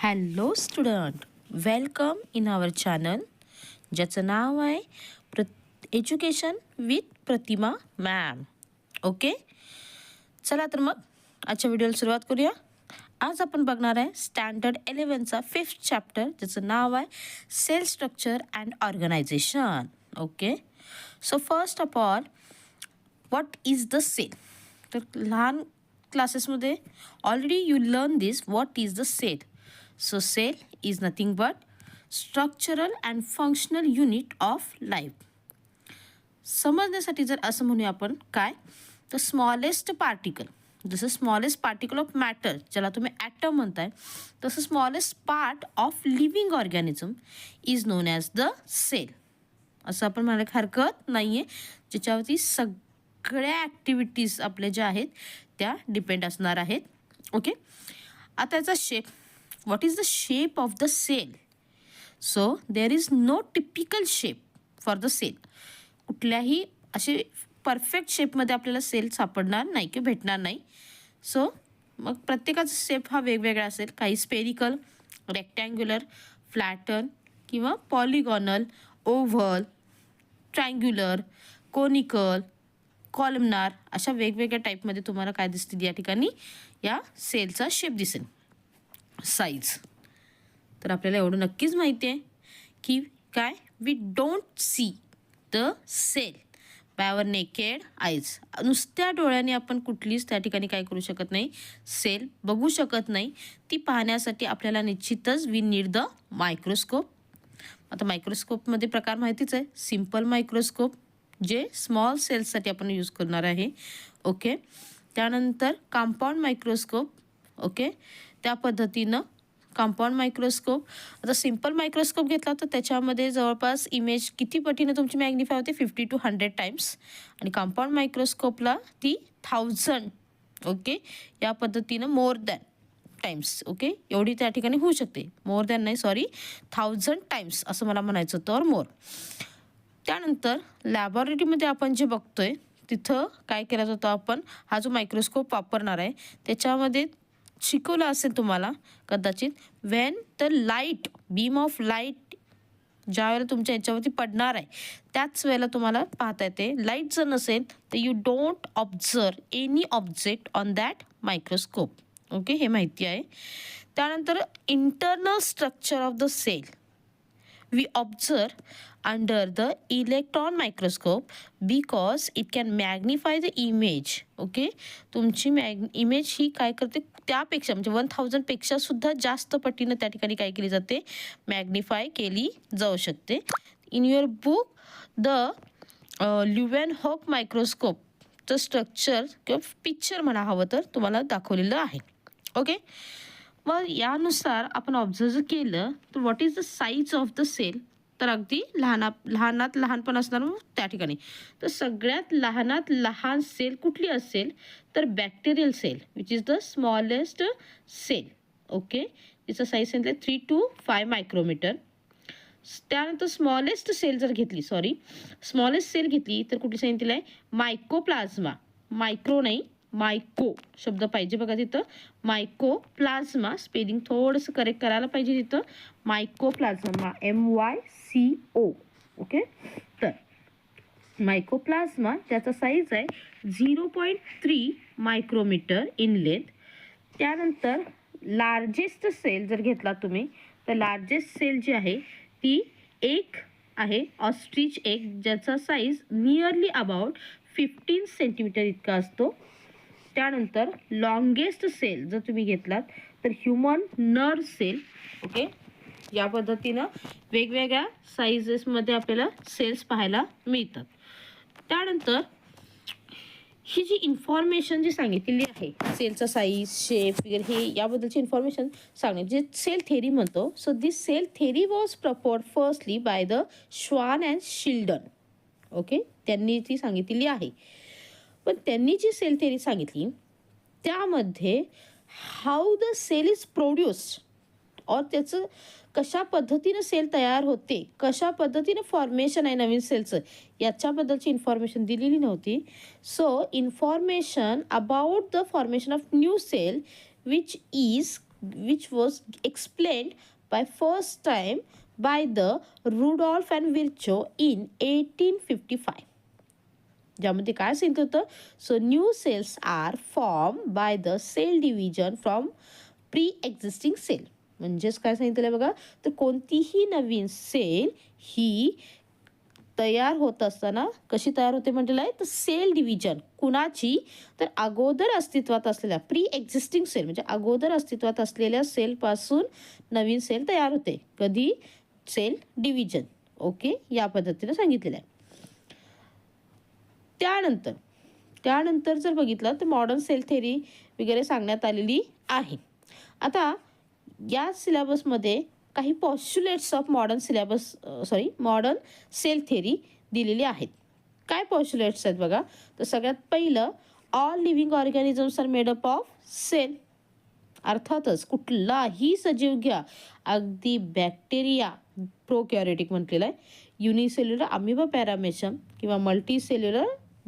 Hello student, welcome in our channel ज्याचं नाव आहे education with Pratima ma'am. Okay, चला तर मग आजच्या व्हिडिओला सुरुवात करूया. आज आपण बघणार आहे स्टँडर्ड 11चा 5th चॅप्टर ज्याचं नाव आहे cell structure and organisation. Okay, so first of all what is the cell. तर लहान क्लासेसमध्ये already you learn this what is the cell. So cell is nothing but structural and functional unit of life. समजण्यासाठी जर असं म्हणूया आपण काय, तर स्मॉलेस्ट पार्टिकल, जसं स्मॉलेस्ट पार्टिकल ऑफ मॅटर ज्याला तुम्ही ॲटम म्हणताय, तसं smallest part of living organism is known as the cell. असं आपण म्हणायला हरकत नाही आहे, ज्याच्यावरती सगळ्या ॲक्टिव्हिटीज आपल्या ज्या आहेत त्या डिपेंड असणार आहेत. ओके, आता याचा shape, what is the shape of the cell? So there is no typical shape for the cell. कुठल्याही असे परफेक्ट शेपमध्ये आपल्याला सेल सापडणार नाही किंवा भेटणार नाही. सो मग प्रत्येकाचा शेप हा वेगवेगळा असेल. काही स्पेरिकल, रेक्टँग्युलर, फ्लॅटन किंवा पॉलिगॉनल, ओव्हल, ट्रायंग्युलर, कोनिकल, कॉलमनार अशा वेगवेगळ्या टाईपमध्ये तुम्हाला काय दिसतील या ठिकाणी, या सेलचा शेप दिसेल. साईज तर आपल्याला एवढं नक्कीच माहिती आहे की काय, we don't see the cell by our naked eyes. नुसत्या डोळ्याने आपण कुठलीच त्या ठिकाणी काय करू शकत नाही, सेल बघू शकत नाही. ती पाहण्यासाठी आपल्याला निश्चितच वी नीड द मायक्रोस्कोप. आता मायक्रोस्कोपमध्ये प्रकार माहितीच आहे, सिम्पल मायक्रोस्कोप जे स्मॉल सेल्ससाठी आपण यूज करणार आहे. ओके, त्यानंतर कंपाऊंड मायक्रोस्कोप. ओके, त्या पद्धतीनं कंपाऊंड मायक्रोस्कोप. आता सिम्पल मायक्रोस्कोप घेतला तर त्याच्यामध्ये जवळपास इमेज किती पटीने तुमची मॅग्निफाय होते, 50 to 100 टाइम्स. आणि कंपाऊंड मायक्रोस्कोपला ती 1000. ओके, या पद्धतीनं मोर दॅन टाइम्स. ओके, एवढी त्या ठिकाणी होऊ शकते. मोर दॅन नाही, सॉरी, 1000 टाइम्स असं मला म्हणायचं होतं, और मोर. त्यानंतर लॅबॉरेटरीमध्ये आपण जे बघतोय तिथं काय केलं जातं, आपण हा जो मायक्रोस्कोप वापरणार आहे त्याच्यामध्ये शिकवलं असेल तुम्हाला कदाचित, Wien the light, beam of light ज्या वेळेला तुमच्या याच्यावरती पडणार आहे त्याच वेळेला तुम्हाला पाहता येते. लाईट जर नसेल तर you don't observe any object on that microscope. Okay, हे माहिती आहे. त्यानंतर internal structure of the cell we observe under the electron microscope because it can magnify the image. Okay, तुमची इमेज ही काय करते त्यापेक्षा म्हणजे 1000 पेक्षा सुद्धा जास्त पटीनं त्या ठिकाणी काय केली जाते, मॅग्निफाय केली जाऊ शकते. In your book the Leeuwenhoek मायक्रोस्कोपचं स्ट्रक्चर किंवा पिक्चर म्हणा हवं तर तुम्हाला दाखवलेलं आहे. ओके, मग यानुसार आपण ऑब्झर्व केलं तर what is the size of the cell. तर अगदी लहानात लहान पण असणार त्या ठिकाणी. तर सगळ्यात लहानात लहान सेल कुठली असेल तर bacterial cell, which is the smallest cell. Okay, तिचं साईज सांगितलं 3 to 5 मायक्रोमीटर. त्यानंतर स्मॉलेस्ट सेल जर घेतली, स्मॉलेस्ट सेल घेतली तर कुठली सांगितलेलं आहे, मायकोप्लाझ्मा. मायक्रो नाही, मायको शब्द पाहिजे बघा तिथं. मायकोप्लाझ्मा स्पेलिंग थोडंसं करेक्ट करायला पाहिजे तिथं. मायकोप्लाझ्मा, MYCO. ओके, तर मायकोप्लाझ्मा ज्याचा साईज आहे 0.3 मायक्रोमीटर इन लेंथ. त्यानंतर लार्जेस्ट सेल जर घेतला तुम्ही तर लार्जेस्ट सेल जी आहे ती एक आहे, ऑस्ट्रिच एग, ज्याचा साईज नियरली अबाउट 15 सेंटीमीटर इतका असतो. त्यानंतर लॉंगेस्ट सेल जर तुम्ही घेतलात तर ह्युमन नर्व सेल. ओके, या पद्धतीनं वेगवेगळ्या साईजेसमध्ये आपल्याला सेल्स पाहायला मिळतात. त्यानंतर ही जी इन्फॉर्मेशन जी सांगितलेली आहे, सेलचा साईज, शेप वगैरे हे याबद्दलची इन्फॉर्मेशन सांगणे जे सेल थेरी म्हणतो. So this cell theory was proposed firstly by the Schwann and Schleiden. Okay, त्यांनी ती सांगितलेली आहे. पण त्यांनी जी सेल थेरी सांगितली त्यामध्ये how the cell is produced, और त्याचं कशा पद्धतीनं सेल तयार होते, कशा पद्धतीनं फॉर्मेशन आहे नवीन सेलचं, याच्याबद्दलची इन्फॉर्मेशन दिलेली नव्हती. So information about the formation of new sale which is which was explained by first time by the Rudolf and Virchow in 1855. ज्यामध्ये काय सांगितलं होतं, so new cells are form by the cell division from pre existing cell. म्हणजेच काय सांगितलं बघा, तर कोणतीही नवीन सेल ही तयार होत असताना कशी तयार होते म्हटलेलं आहे, तर सेल डिव्हिजन कुणाची, तर अगोदर अस्तित्वात असलेल्या प्री एक्झिस्टिंग सेल म्हणजे अगोदर अस्तित्वात असलेल्या सेलपासून नवीन सेल तयार होते. कधी, सेल डिव्हिजन. ओके, या पद्धतीने सांगितलेलं आहे. त्यानंतर जर बघितलं तर मॉडर्न सेल थेरी वगैरे सांगण्यात आलेली आहे. आता या सिलेबसमध्ये काही postulates of modern cell theory दिलेली आहेत. काय पॉस्च्युलेट्स आहेत बघा, तर सगळ्यात पहिलं, all living organisms are made up of cell. अर्थातच कुठलाही सजीव घ्या, अगदी बॅक्टेरिया प्रोकॅरियोटिक म्हटलेलं आहे, युनिसेल्युलर अमिबा पॅरामेशम किंवा मल्टीसेल्युलर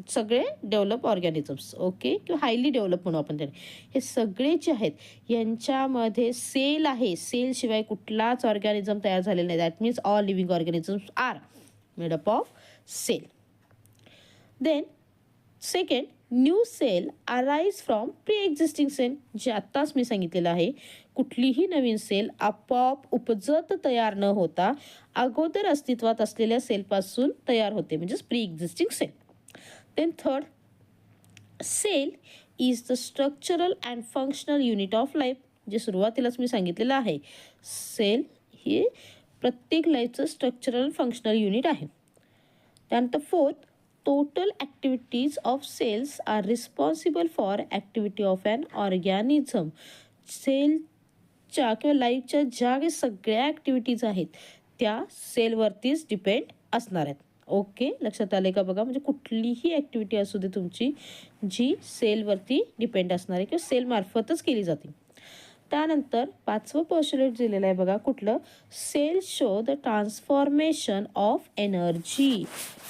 सगळे डेव्हलप ऑर्गॅनिझम्स. ओके, किंवा हायली डेव्हलप म्हणू आपण त्याने, हे सगळे जे आहेत यांच्यामध्ये सेल आहे. सेलशिवाय कुठलाच ऑर्गॅनिझम तयार झालेला नाही. That means all living organisms are made up of cell. Then second, new cell arise from pre existing cell. जे आत्ताच मी सांगितलेलं आहे, कुठलीही नवीन सेल आपोआप उपजत तयार न होता अगोदर अस्तित्वात असलेल्या सेलपासून तयार होते, म्हणजेच pre existing cell. Then third, cell is the structural and functional unit of life. जे सुरुवातीलाच मी सांगितलेलं आहे, सेल हे प्रत्येक लाईफचं स्ट्रक्चरल फंक्शनल युनिट आहे. त्यानंतर fourth, total activities of cells are responsible for activity of an organism. सेलच्या किंवा लाईफच्या ज्या काही सगळ्या ॲक्टिव्हिटीज आहेत त्या सेलवरतीच डिपेंड असणार आहेत. ओके, लक्षात आले का बघा, म्हणजे कुठलीही ॲक्टिव्हिटी असू दे तुमची जी सेलवरती डिपेंड असणार आहे किंवा सेलमार्फतच केली जाते. त्यानंतर पाचवं पॉस्च्युलेट दिलेलं आहे बघा, कुठलं, cell show the transformation of energy.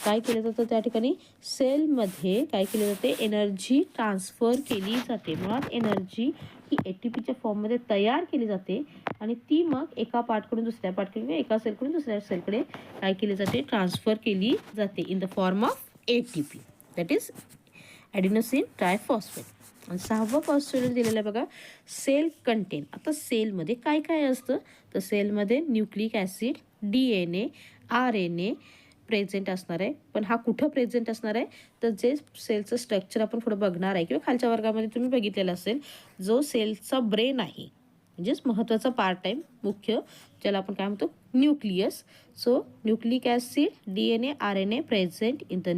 काय केलं जातं त्या ठिकाणी, सेलमध्ये काय केले जाते, एनर्जी ट्रान्सफर केली जाते. मुळात एनर्जी ही ATPच्या फॉर्ममध्ये तयार केली जाते आणि ती मग एका पार्टकडून दुसऱ्या पार्टकडे, एका सेलकडून दुसऱ्या सेलकडे काय केली जाते, ट्रान्सफर केली जाते in the form of ATP, that is adenosine triphosphate. आणि सहावं पॉस्च्युलेट दिलेलं आहे बघा, सेल कंटेन. आता सेलमध्ये काय काय असतं, तर सेलमध्ये nucleic acid, DNA, RNA present असणार आहे. पण हा कुठं प्रेझेंट असणार आहे, तर जे सेलचं स्ट्रक्चर आपण पुढं बघणार आहे किंवा खालच्या वर्गामध्ये तुम्ही बघितलेलं असेल, जो सेलचा ब्रेन आहे म्हणजेच महत्त्वाचा पार्ट आहे मुख्य, ज्याला आपण काय म्हणतो, nucleus. So nucleic acid, DNA, RNA present in the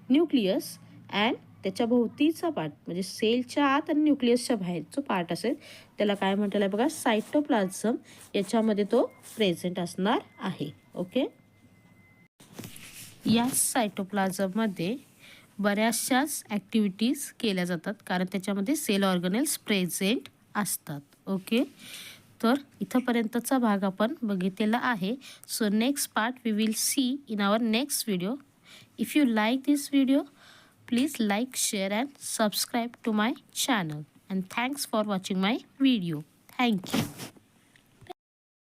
nucleus and त्याच्या भोवतीचा पार्ट म्हणजे सेलच्या आत आणि न्यूक्लियसच्या बाहेर जो पार्ट असेल त्याला काय म्हटलेलं आहे बघा, सायटोप्लाझम. याच्यामध्ये तो प्रेझेंट असणार आहे. ओके, या सायटोप्लाझममध्ये बऱ्याचशाच ॲक्टिव्हिटीज केल्या जातात कारण त्याच्यामध्ये सेल ऑर्गनेल्स प्रेझेंट असतात. ओके, तर इथंपर्यंतचा भाग आपण बघितलेला आहे. So next part we will see in our next video. If you like this video, please like, share and subscribe to my channel, and thanks for watching my video. Thank you.